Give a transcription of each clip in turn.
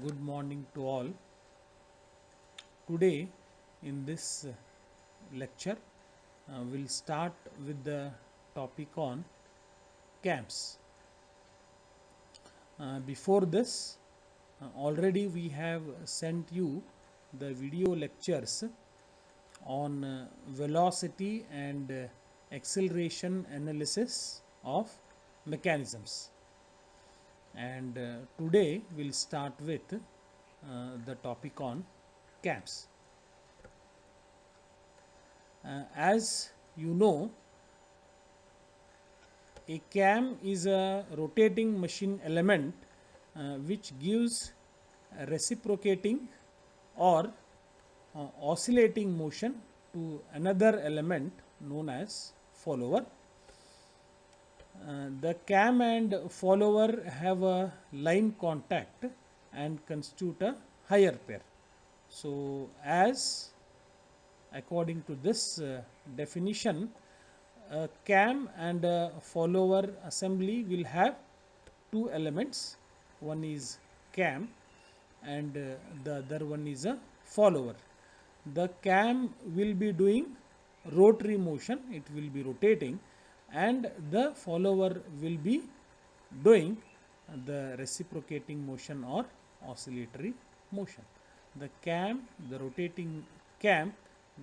Good morning to all. Today in this lecture we'll start with the topic on camps. Before this already we have sent you the video lectures on velocity and acceleration analysis of mechanisms, and today we'll start with the topic on camps. As you know, a cam is a rotating machine element which gives a reciprocating or oscillating motion to another element known as follower. The cam and follower have a line contact and constitute a higher pair. So, as according to this definition, a cam and a follower assembly will have two elements. One is cam and the other one is a follower. The cam will be doing rotary motion, it will be rotating, and the follower will be doing the reciprocating motion or oscillatory motion. The rotating cam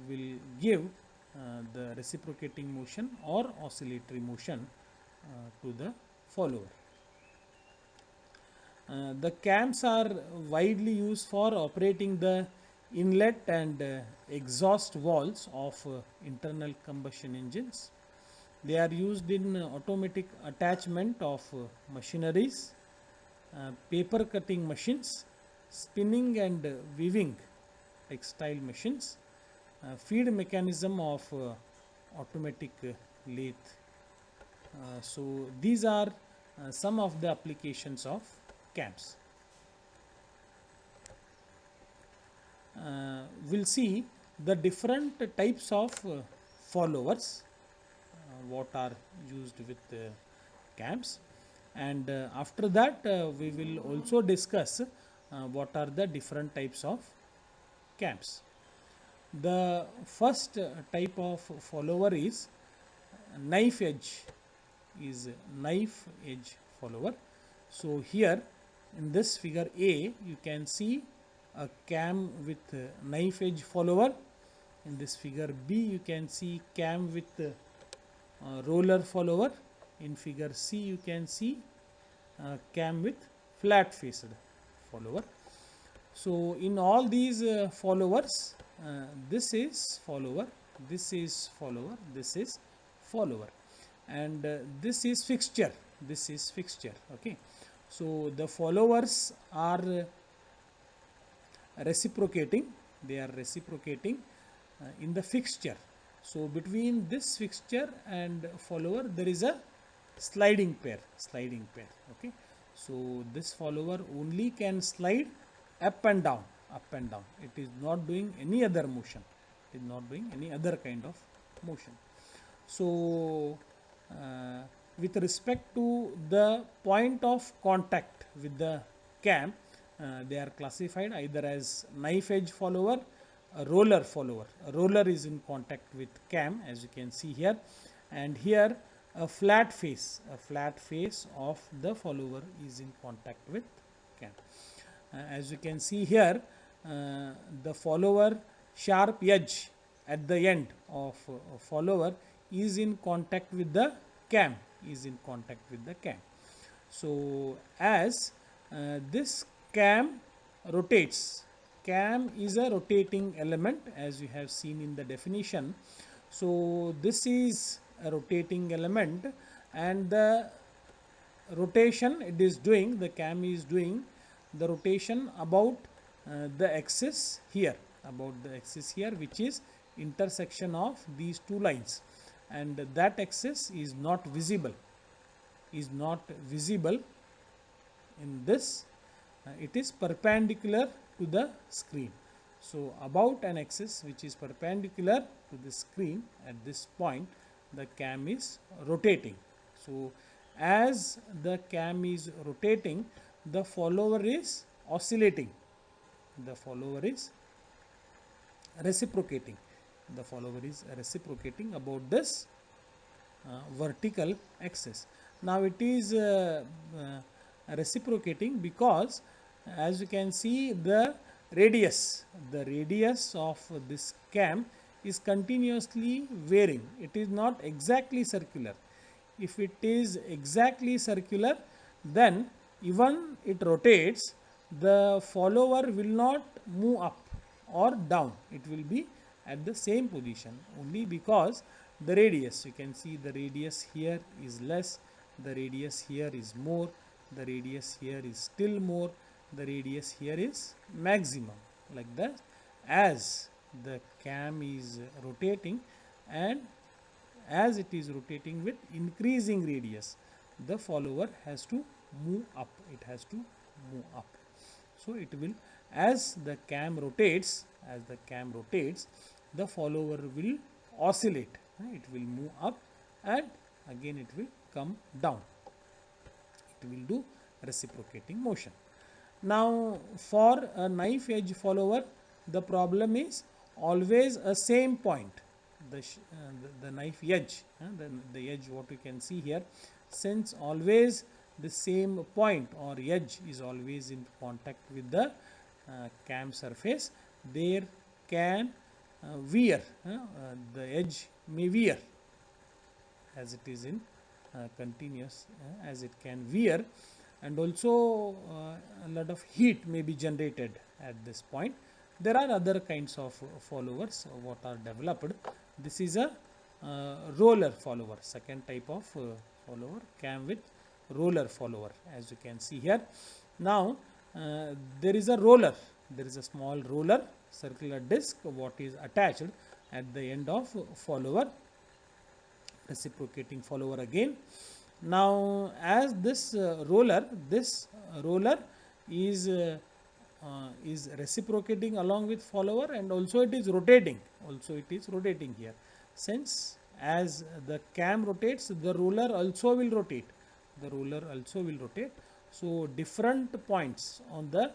will give the reciprocating motion or oscillatory motion to the follower. The cams are widely used for operating the inlet and exhaust valves of internal combustion engines. They are used in automatic attachment of machineries, paper cutting machines, spinning and weaving textile machines, feed mechanism of automatic lathe. So these are some of the applications of cams. We'll see the different types of followers, what are used with cams, and after that we will also discuss what are the different types of cams. The first type of follower is knife edge follower. So here in this figure A you can see a cam with knife edge follower. In this figure B you can see cam with roller follower. In figure C you can see cam with flat faced follower. So in all these followers, this is follower, this is follower, this is follower, and this is fixture, this is fixture. Okay, so the followers are reciprocating, they are reciprocating in the fixture. So between this fixture and follower there is a sliding pair. Okay, so this follower only can slide up and down. It is not doing any other motion, it is not doing any other kind of motion. So with respect to the point of contact with the cam, they are classified either as knife edge follower, a roller follower. A roller is in contact with cam, as you can see here, and here a flat face of the follower is in contact with cam. As you can see here, the follower sharp edge at the end of follower is in contact with the cam, So as this cam rotates, cam is a rotating element as we have seen in the definition. So this is a rotating element, and the rotation it is doing, the cam is doing the rotation about the axis here, which is intersection of these two lines, and that axis is not visible, in this. It is perpendicular to the screen. So about an axis which is perpendicular to the screen, at this point the cam is rotating. So as the cam is rotating, the follower is oscillating, the follower is reciprocating, the follower is reciprocating about this vertical axis. Now it is reciprocating because, as you can see, the radius of this cam is continuously varying. It is not exactly circular. If it is exactly circular, then even it rotates, the follower will not move up or down. It will be at the same position, only because the radius, you can see the radius here is less, the radius here is more, the radius here is still more, the radius here is maximum, like that. As the cam is rotating, and as it is rotating with increasing radius, the follower has to move up, it has to move up. So it will, as the cam rotates, the follower will oscillate, it will move up and again it will come down, it will do reciprocating motion. Now for a knife edge follower, the problem is always a same point, the knife edge, the edge what you can see here, since always the same point or edge is always in contact with the cam surface, there can wear, the edge may wear, as it is in continuous, as it can wear, and also a lot of heat may be generated at this point. There are other kinds of followers what are developed. This is a roller follower, second type of follower, cam with roller follower, as you can see here. Now there is a roller, there is a small roller circular disc what is attached at the end of follower, reciprocating follower again. Now as this roller is reciprocating along with follower, and also it is rotating, here, since as the cam rotates, the roller also will rotate, so different points on the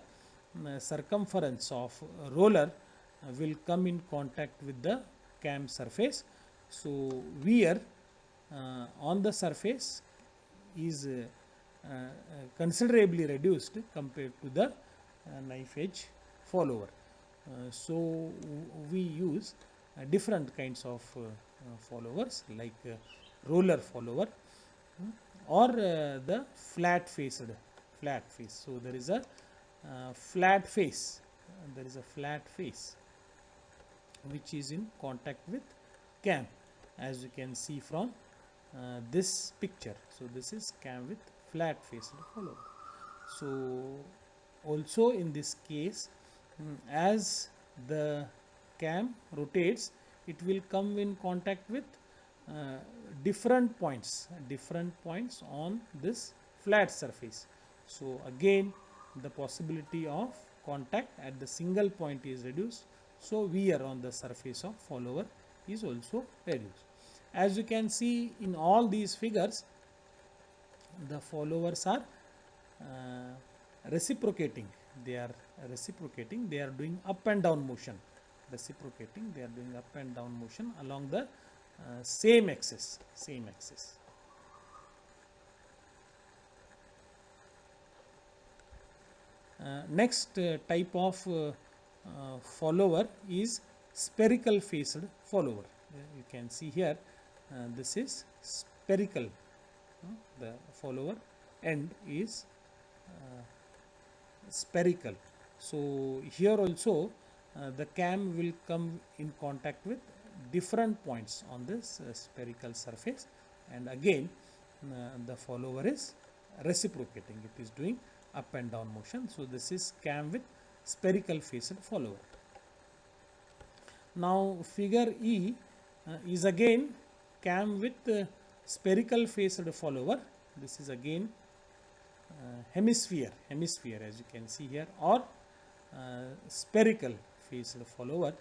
circumference of roller will come in contact with the cam surface. So wear on the surface is considerably reduced compared to the knife edge follower. So we use different kinds of followers, like roller follower or the flat face. So there is a flat face, which is in contact with cam, as you can see from this picture. So this is cam with flat face follower. So also in this case, as the cam rotates, it will come in contact with different points on this flat surface. So again the possibility of contact at the single point is reduced, so wear on the surface of follower is also reduced. As you can see in all these figures, the followers are reciprocating, they are doing up and down motion, along the same axis. Next type of follower is spherical faced follower. You can see here, this is spherical, the follower end is spherical. So here also the cam will come in contact with different points on this spherical surface, and again the follower is reciprocating, it is doing up and down motion. So this is cam with spherical faced follower. Now figure E is again cam with spherical faced follower. This is again hemisphere, as you can see here, or spherical faced follower,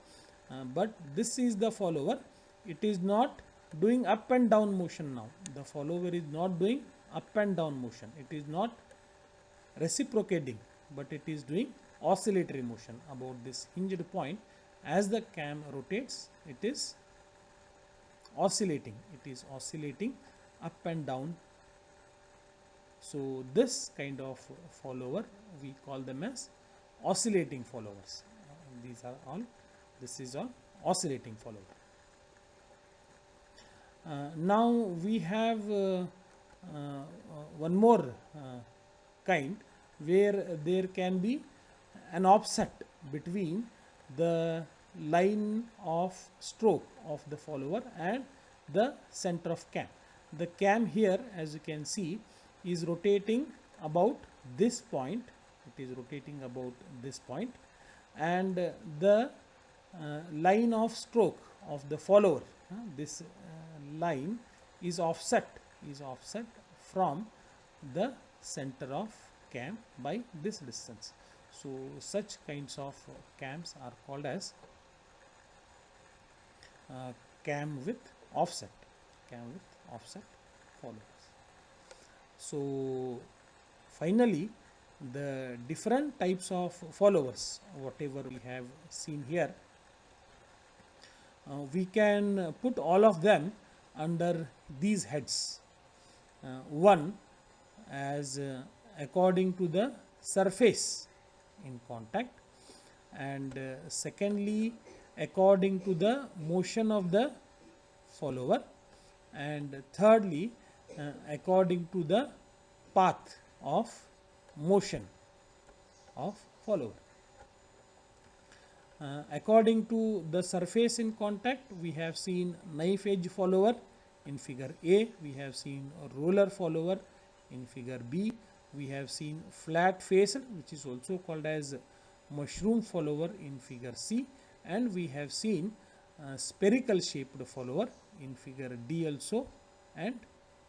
but this is the follower, it is not doing up and down motion. Now the follower is not doing up and down motion, it is not reciprocating, but it is doing oscillatory motion about this hinged point. As the cam rotates, it is oscillating. It is oscillating up and down. So this kind of follower, we call them as oscillating followers. These are all, this is all oscillating follower. Now we have one more kind where there can be an offset between the line of stroke of the follower and the center of cam. The cam here, as you can see, is rotating about this point. It is rotating about this point, and the line of stroke of the follower, this line is offset from the center of cam by this distance. So such kinds of cams are called as cam with offset followers. So finally, the different types of followers, whatever we have seen here, we can put all of them under these heads. One, as according to the surface in contact, and secondly, according to the motion of the follower, and thirdly, according to the path of motion of follower. According to the surface in contact, we have seen knife edge follower in figure A, we have seen a roller follower in figure B, we have seen flat faced, which is also called as mushroom follower in figure C, and we have seen spherical shaped follower in figure D also, and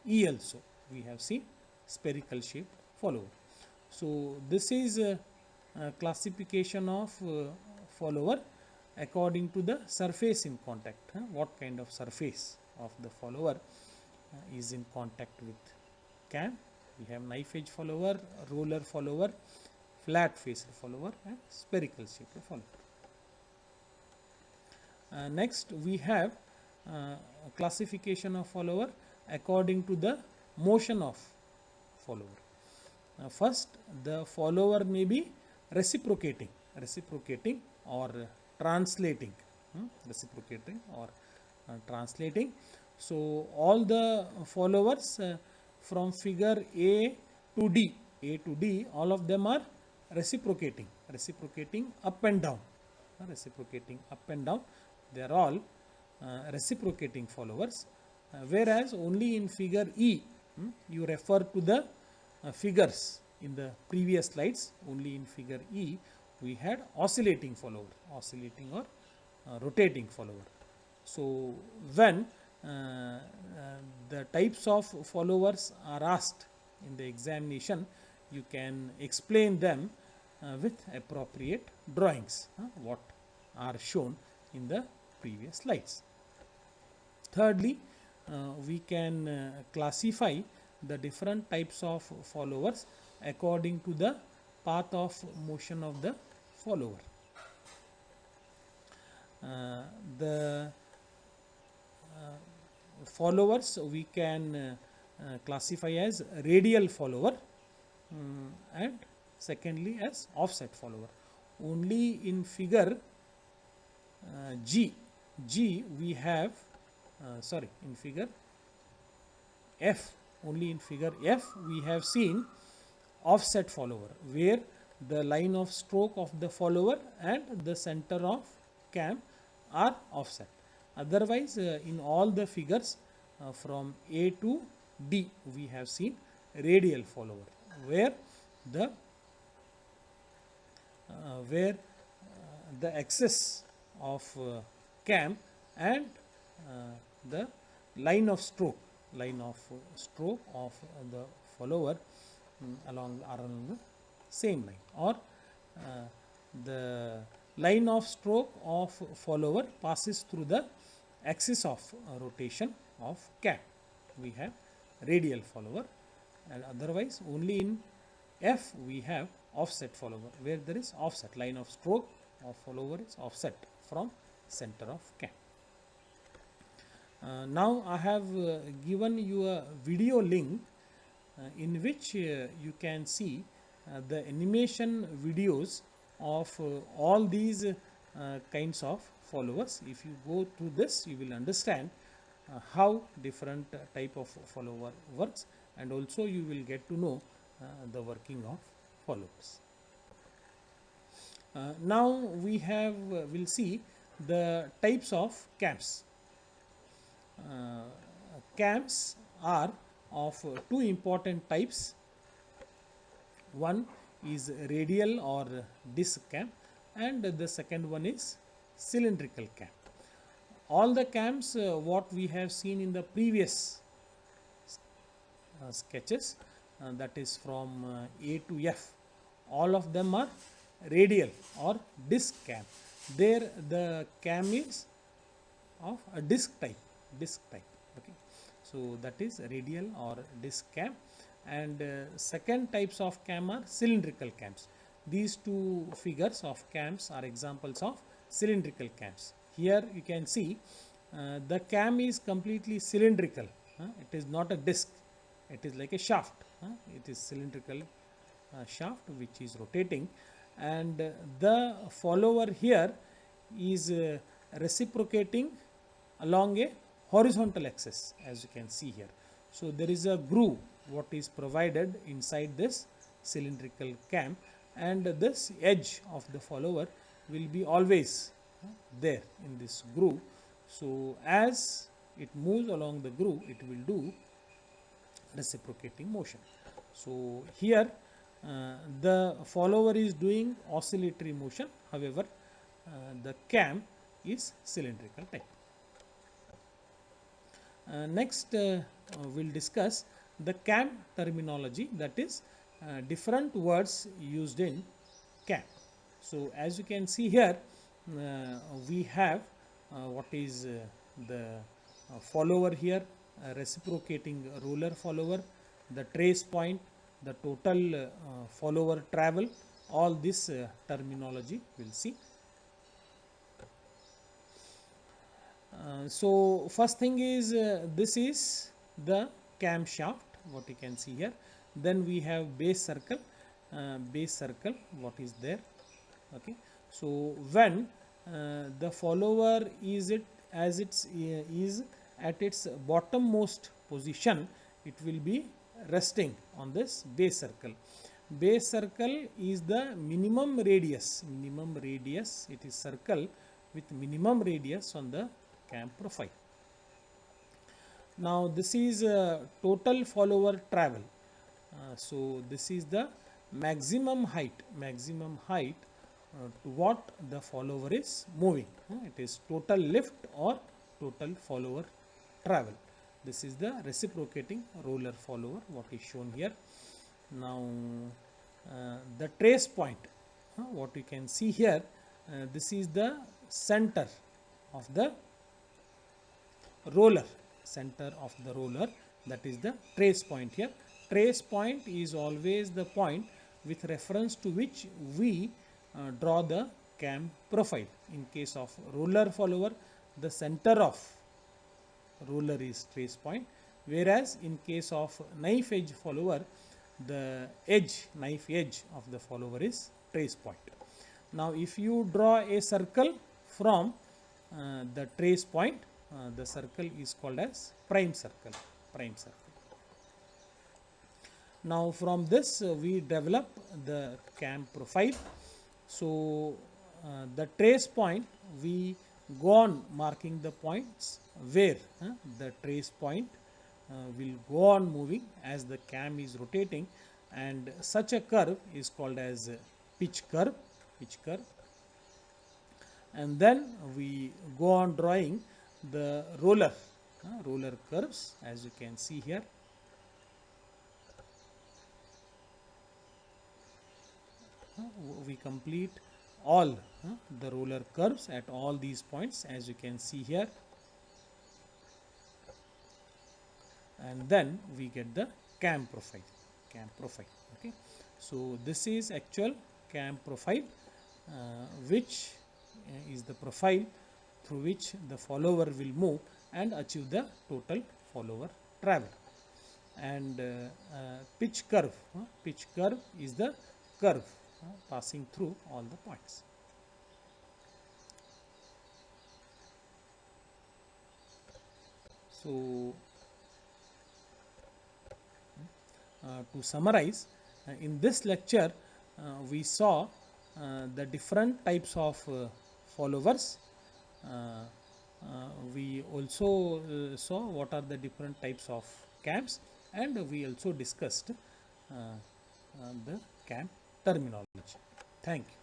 E also we have seen spherical shaped follower. So this is a classification of follower according to the surface in contact. What kind of surface of the follower is in contact with cam? We have knife edge follower, roller follower, flat faced follower, and spherical shaped follower. Next we have a classification of follower according to the motion of follower. First, the follower may be reciprocating or translating, translating. So all the followers from figure A to D, all of them are reciprocating up and down, They are all reciprocating followers, whereas only in figure E, you refer to the figures in the previous slides. Only in figure E we had oscillating follower, oscillating or rotating follower. So when the types of followers are asked in the examination, you can explain them with appropriate drawings, what are shown in the previous slides. Thirdly, we can classify the different types of followers according to the path of motion of the follower. The followers we can classify as radial follower, and secondly as offset follower. Only in figure G we have in figure F, only in figure F we have seen offset follower, where the line of stroke of the follower and the center of cam are offset. Otherwise, in all the figures from A to D, we have seen radial follower, where the axis of cam and the line of stroke of the follower are along the same line, or the line of stroke of follower passes through the axis of rotation of cam. We have radial follower, and otherwise only in F we have offset follower, where there is offset, line of stroke of follower is offset from center of cam. Now I have given you a video link in which you can see the animation videos of all these kinds of followers. If you go through this, you will understand how different type of follower works, and also you will get to know the working of followers. Now we have will see the types of cams. Cams are of two important types. One is radial or disc cam, and the second one is cylindrical cam. All the cams what we have seen in the previous sketches, that is from A to F, all of them are radial or disc cam. There the cam is of a disc type. Okay, so that is radial or disc cam, and second types of cam are cylindrical cams. These two figures of cams are examples of cylindrical cams. Here you can see the cam is completely cylindrical. It is not a disc, it is like a shaft. It is cylindrical shaft which is rotating, and the follower here is reciprocating along a horizontal axis, as you can see here. So there is a groove what is provided inside this cylindrical cam, and this edge of the follower will be always there in this groove. So as it moves along the groove, it will do reciprocating motion. So here the follower is doing oscillatory motion, however the cam is cylindrical type. Next we'll discuss the cam terminology, that is different words used in cam. So as you can see here, we have what is the follower here, reciprocating roller follower, the trace point, the total follower travel, all this terminology we'll see. So first thing is this is the cam shaft, what you can see here. Then we have base circle, what is there. Okay, so when the follower is is at its bottommost position, it will be resting on this base circle. Base circle is the minimum radius. It is circle with minimum radius on the cam profile. Now this is total follower travel. So this is the maximum height to what the follower is moving. It is total lift or total follower travel. This is the reciprocating roller follower, what is shown here. Now the trace point, what you can see here, this is the center of the roller, that is the trace point here. Trace point is always the point with reference to which we draw the cam profile. In case of roller follower, the center of roller is trace point, whereas in case of knife edge follower, the knife edge of the follower is trace point. Now if you draw a circle from the trace point, the circle is called as prime circle. Now from this we develop the cam profile. So the trace point, we go on marking the points where the trace point will go on moving as the cam is rotating, and such a curve is called as pitch curve. And then we go on drawing the roller curves, as you can see here. We complete all the roller curves at all these points, as you can see here, and then we get the cam profile. Okay, So this is actual cam profile, which is the profile through which the follower will move and achieve the total follower travel. And pitch curve is the curve passing through all the points. So to summarize, in this lecture we saw the different types of followers. We also saw what are the different types of cams, and we also discussed the cam terminology. Thank you.